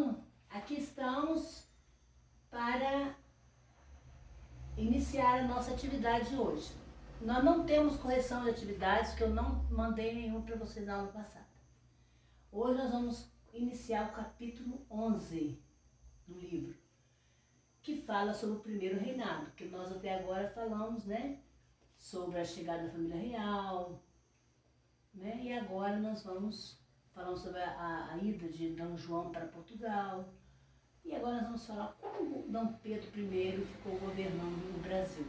Então, aqui estamos para iniciar a nossa atividade de hoje. Nós não temos correção de atividades, porque eu não mandei nenhum para vocês na aula passada. Hoje nós vamos iniciar o capítulo 11 do livro, que fala sobre o primeiro reinado, que nós até agora falamos, né, sobre a chegada da família real, né, e agora nós vamos falar sobre a ida de Dom João para Portugal, e agora nós vamos falar como Dom Pedro I ficou governando o Brasil.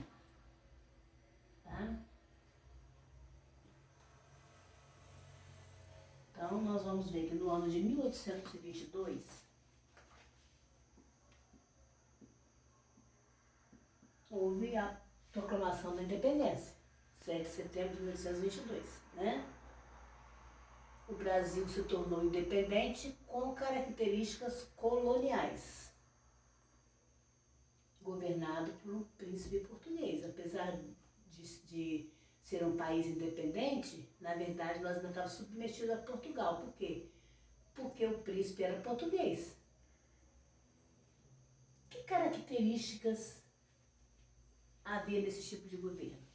Tá? Então nós vamos ver que no ano de 1822, houve a proclamação da independência, 7 de setembro de 1822, né? O Brasil se tornou independente com características coloniais, governado por um príncipe português. Apesar de ser um país independente, na verdade nós ainda estávamos submetidos a Portugal. Por quê? Porque o príncipe era português. Que características havia nesse tipo de governo?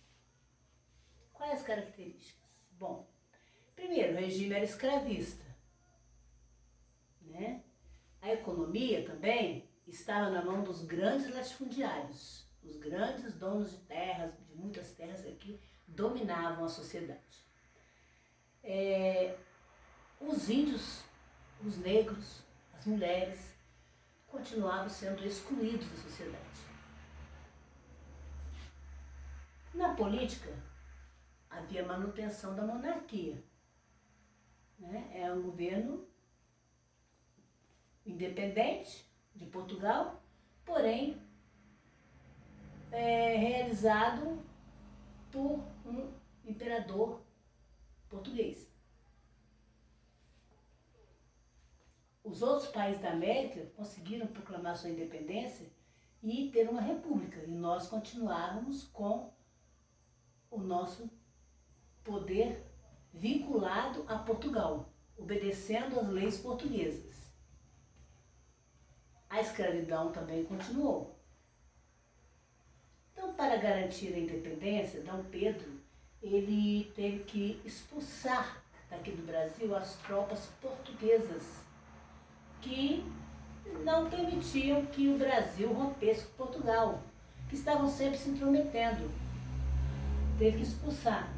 Quais as características? Bom, primeiro, o regime era escravista, né? A economia também estava na mão dos grandes latifundiários. Os grandes donos de terras, de muitas terras aqui, dominavam a sociedade. Os índios, os negros, as mulheres, continuavam sendo excluídos da sociedade. Na política, havia manutenção da monarquia, né? É um governo independente de Portugal, porém realizado por um imperador português. Os outros países da América conseguiram proclamar sua independência e ter uma república, e nós continuávamos com o nosso poder vinculado a Portugal, obedecendo às leis portuguesas. A escravidão também continuou. Então, para garantir a independência, Dom Pedro, ele teve que expulsar daqui do Brasil as tropas portuguesas que não permitiam que o Brasil rompesse com Portugal, que estavam sempre se intrometendo. Teve que expulsar.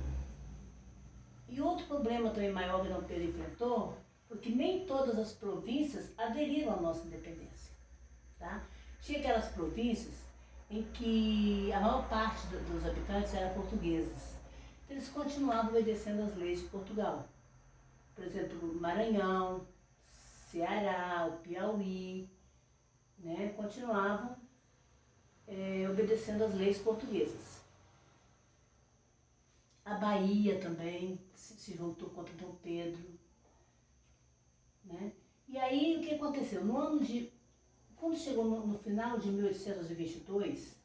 E outro problema também maior que Dom Pedro enfrentou foi que nem todas as províncias aderiram à nossa independência. Tá? Tinha aquelas províncias em que a maior parte dos habitantes eram portugueses. Eles continuavam obedecendo às leis de Portugal. Por exemplo, Maranhão, Ceará, o Piauí, né, continuavam obedecendo às leis portuguesas. A Bahia também se voltou contra Dom Pedro, né? E aí o que aconteceu? Quando chegou no final de 1822,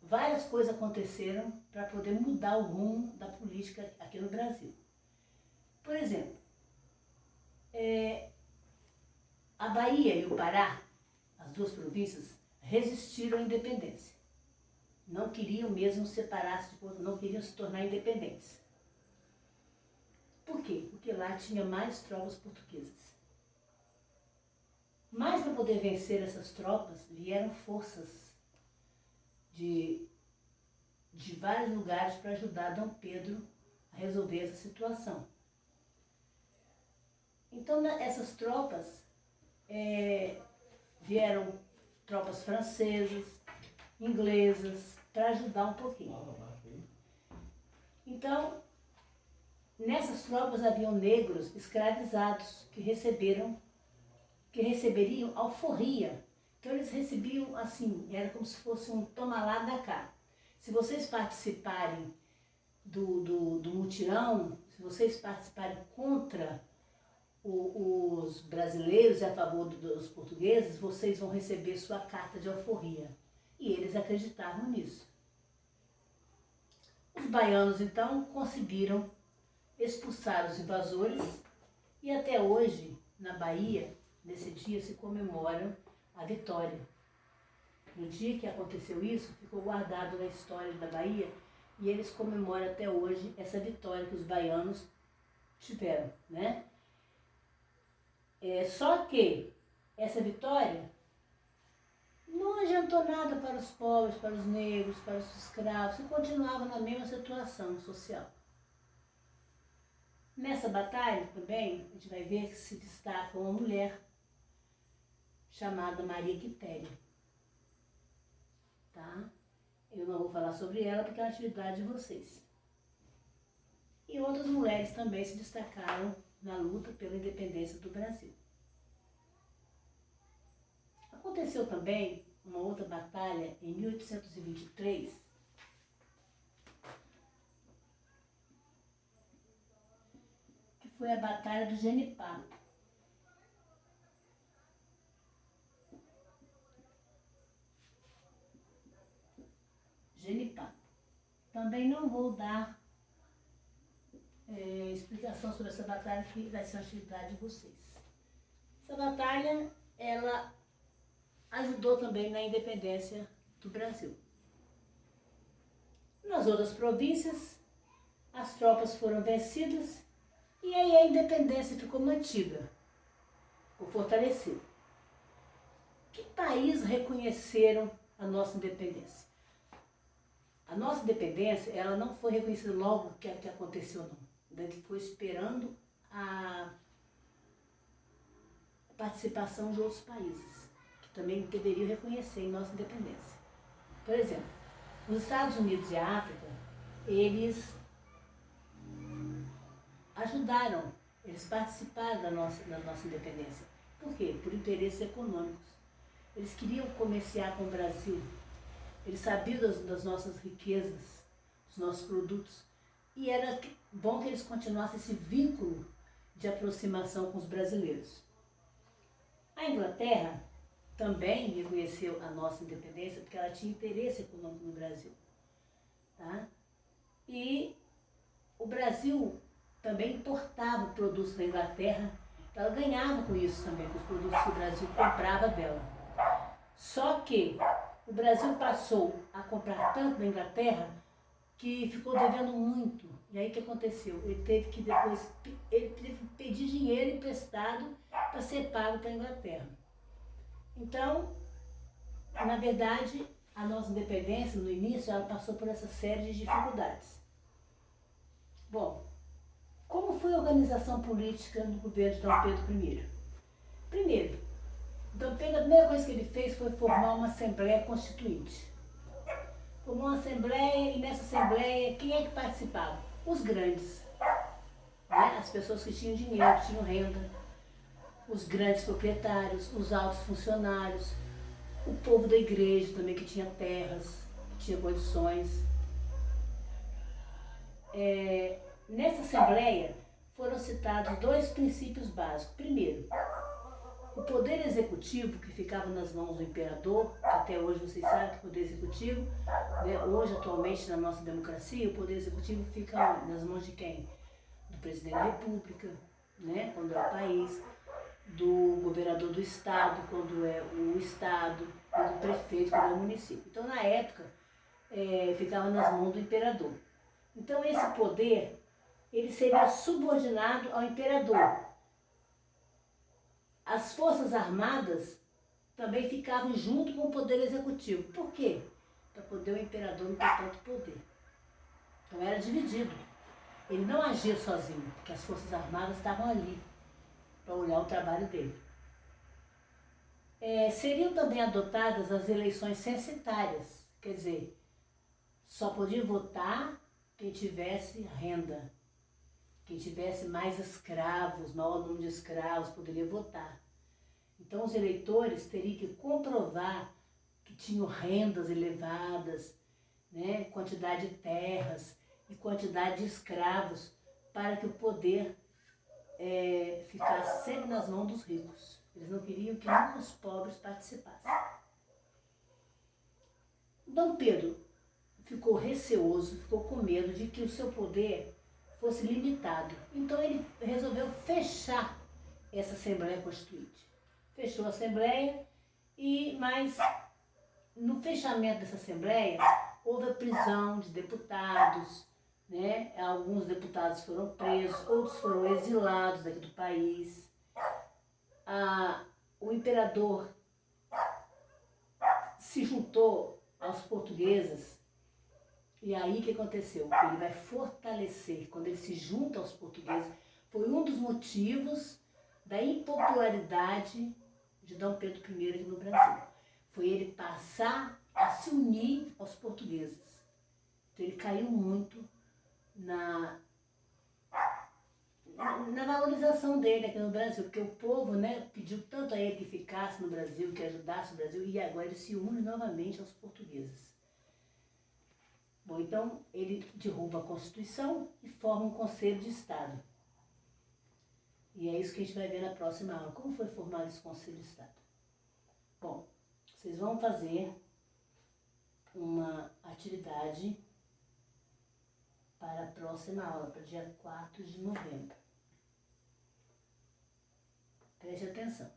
várias coisas aconteceram para poder mudar o rumo da política aqui no Brasil. Por exemplo, a Bahia e o Pará, as duas províncias, resistiram à independência. Não queriam mesmo separar-se, não queriam se tornar independentes. Por quê? Porque lá tinha mais tropas portuguesas. Mas para poder vencer essas tropas, vieram forças de vários lugares para ajudar Dom Pedro a resolver essa situação. Então, essas tropas vieram tropas francesas, inglesas, para ajudar um pouquinho. Então, nessas tropas haviam negros escravizados que receberiam alforria. Então eles recebiam assim, era como se fosse um toma lá da cá. Se vocês participarem do mutirão, se vocês participarem contra os brasileiros e a favor dos portugueses, vocês vão receber sua carta de alforria. E eles acreditavam nisso. Os baianos, então, conseguiram expulsar os invasores E até hoje, na Bahia, nesse dia se comemora a vitória. No dia que aconteceu isso, ficou guardado na história da Bahia e eles comemoram até hoje essa vitória que os baianos tiveram, né? Só que essa vitória não adiantou nada para os pobres, para os negros, para os escravos, que continuavam na mesma situação social. Nessa batalha também, a gente vai ver que se destaca uma mulher chamada Maria Quitéria. Tá? Eu não vou falar sobre ela porque é uma atividade de vocês. E outras mulheres também se destacaram na luta pela independência do Brasil. Aconteceu também uma outra batalha em 1823, que foi a Batalha do Genipapo. Também não vou dar explicação sobre essa batalha, que vai ser uma atividade de vocês. Essa batalha, ela ajudou também na independência do Brasil. Nas outras províncias, as tropas foram vencidas e aí a independência ficou mantida, ficou fortalecida. Que país reconheceram a nossa independência? A nossa independência, ela não foi reconhecida logo que aconteceu, não. Ele foi esperando a participação de outros países, que também deveriam reconhecer nossa independência. Por exemplo, os Estados Unidos e a África, eles ajudaram, eles participaram da nossa independência. Por quê? Por interesses econômicos. Eles queriam comerciar com o Brasil. Eles sabiam das nossas riquezas, dos nossos produtos. E era bom que eles continuassem esse vínculo de aproximação com os brasileiros. A Inglaterra também reconheceu a nossa independência porque ela tinha interesse econômico no Brasil. Tá? E o Brasil também importava produtos da Inglaterra, ela ganhava com isso também, com os produtos que o Brasil comprava dela. Só que o Brasil passou a comprar tanto da Inglaterra que ficou devendo muito. E aí o que aconteceu? Ele teve que pedir dinheiro emprestado para ser pago para a Inglaterra. Então, na verdade, a nossa independência, no início, ela passou por essa série de dificuldades. Bom, como foi a organização política no governo de Dom Pedro I? Primeiro, Dom Pedro, a primeira coisa que ele fez foi formar uma Assembleia Constituinte. Formou uma Assembleia e nessa Assembleia, quem é que participava? Os grandes, né? As pessoas que tinham dinheiro, que tinham renda, os grandes proprietários, os altos funcionários, o povo da igreja também que tinha terras, que tinha condições. Nessa Assembleia foram citados dois princípios básicos. Primeiro, o poder executivo, que ficava nas mãos do imperador, que até hoje vocês sabem que o poder executivo, né, hoje atualmente na nossa democracia, o poder executivo fica nas mãos de quem? Do presidente da república, né, quando é o país, do governador do estado, quando é o estado, e do prefeito, quando é o município. Então, na época, ficava nas mãos do imperador. Então, esse poder, ele seria subordinado ao imperador. As forças armadas também ficavam junto com o poder executivo. Por quê? Para poder o imperador não ter tanto poder. Então era dividido. Ele não agia sozinho, porque as forças armadas estavam ali para olhar o trabalho dele. Seriam também adotadas as eleições censitárias, quer dizer, só podia votar quem tivesse renda. Quem tivesse mais escravos, maior número de escravos, poderia votar. Então, os eleitores teriam que comprovar que tinham rendas elevadas, né, quantidade de terras e quantidade de escravos, para que o poder ficasse sempre nas mãos dos ricos. Eles não queriam que nunca os pobres participassem. Dom Pedro ficou receoso, ficou com medo de que o seu poder fosse limitado. Então ele resolveu fechar essa Assembleia Constituinte. Fechou a Assembleia, mas no fechamento dessa Assembleia houve a prisão de deputados, né? Alguns deputados foram presos, outros foram exilados daqui do país. O imperador se juntou aos portugueses. E aí o que aconteceu? Ele vai fortalecer, quando ele se junta aos portugueses, foi um dos motivos da impopularidade de Dom Pedro I aqui no Brasil. Foi ele passar a se unir aos portugueses. Então ele caiu muito na valorização dele aqui no Brasil, porque o povo, né, pediu tanto a ele que ficasse no Brasil, que ajudasse o Brasil, e agora ele se une novamente aos portugueses. Bom, então ele derruba a Constituição e forma um Conselho de Estado. E é isso que a gente vai ver na próxima aula. Como foi formado esse Conselho de Estado? Bom, vocês vão fazer uma atividade para a próxima aula, para o dia 4 de novembro. Preste atenção.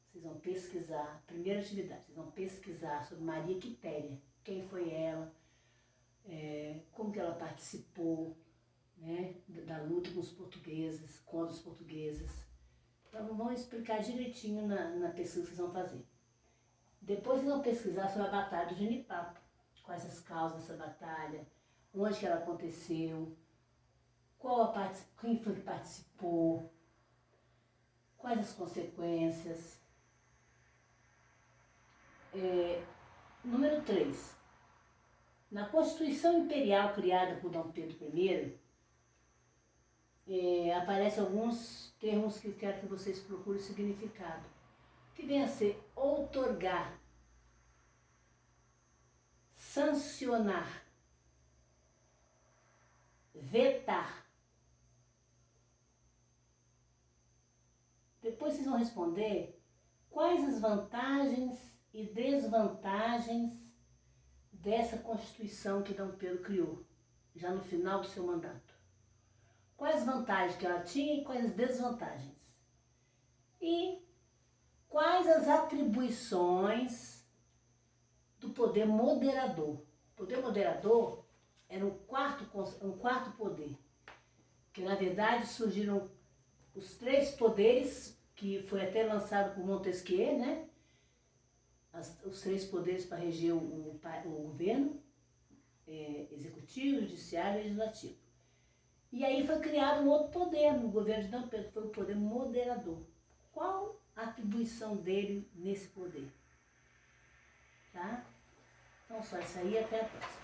Vocês vão pesquisar, primeira atividade, vocês vão pesquisar sobre Maria Quitéria. Quem foi ela, como que ela participou, né, da luta com os portugueses, contra os portugueses. Então vão explicar direitinho na pesquisa que vocês vão fazer. Depois vocês vão pesquisar sobre a Batalha do Genipapo, quais as causas dessa batalha, onde que ela aconteceu, quem foi que participou, quais as consequências. Número 3. Na Constituição Imperial criada por Dom Pedro I, aparecem alguns termos que quero que vocês procurem o significado, que vem a ser outorgar, sancionar, vetar. Depois vocês vão responder quais as vantagens e desvantagens dessa Constituição que Dom Pedro criou, já no final do seu mandato. Quais vantagens que ela tinha e quais as desvantagens. E quais as atribuições do poder moderador. O poder moderador era um quarto poder, que na verdade surgiram os 3 poderes, que foi até lançado por Montesquieu, né? Os 3 poderes para reger o governo, executivo, judiciário e legislativo. E aí foi criado um outro poder no governo de Dom Pedro, que foi o poder moderador. Qual a atribuição dele nesse poder? Tá? Então só isso aí, até a próxima.